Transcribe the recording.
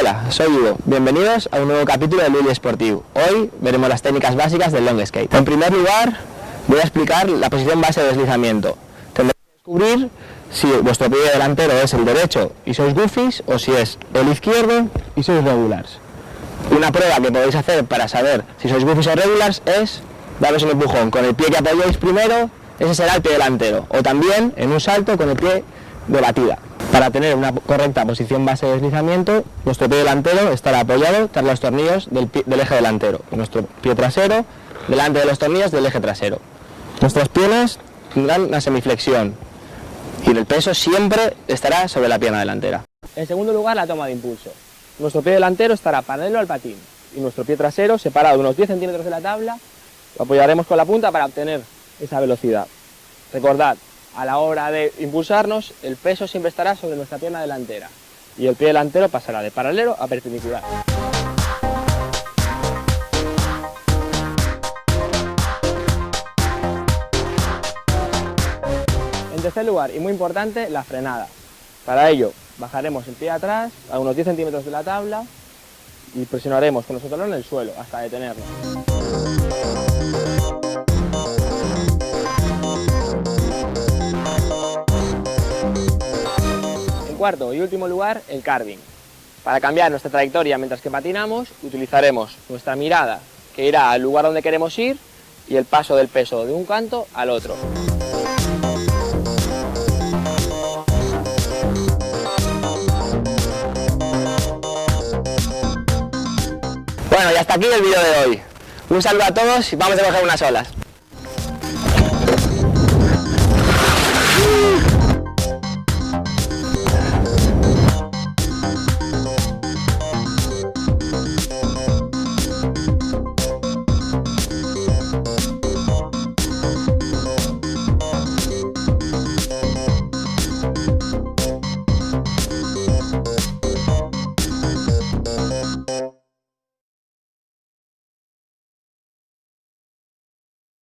Hola, soy Hugo. Bienvenidos a un nuevo capítulo de Luli Esportiu. Hoy veremos las técnicas básicas del long skate. En primer lugar, voy a explicar la posición base de deslizamiento. Tendréis que descubrir si vuestro pie delantero es el derecho y sois goofies o si es el izquierdo y sois regulars. Una prueba que podéis hacer para saber si sois goofies o regulars es daros un empujón con el pie que apoyáis primero, ese será el pie delantero, o también en un salto con el pie de batida. Para tener una correcta posición base de deslizamiento, nuestro pie delantero estará apoyado tras los tornillos del eje delantero y nuestro pie trasero delante de los tornillos del eje trasero. Nuestras piernas tendrán una semiflexión y el peso siempre estará sobre la pierna delantera. En segundo lugar, la toma de impulso. Nuestro pie delantero estará paralelo al patín y nuestro pie trasero, separado unos 10 centímetros de la tabla, lo apoyaremos con la punta para obtener esa velocidad. Recordad, a la hora de impulsarnos, el peso siempre estará sobre nuestra pierna delantera y el pie delantero pasará de paralelo a perpendicular. En tercer lugar, y muy importante, la frenada. Para ello, bajaremos el pie atrás a unos 10 centímetros de la tabla y presionaremos con nuestro talón el suelo hasta detenernos. En cuarto y último lugar, el carving. Para cambiar nuestra trayectoria mientras que patinamos, utilizaremos nuestra mirada, que irá al lugar donde queremos ir, y el paso del peso de un canto al otro. Bueno, y hasta aquí el vídeo de hoy. Un saludo a todos y vamos a coger unas olas.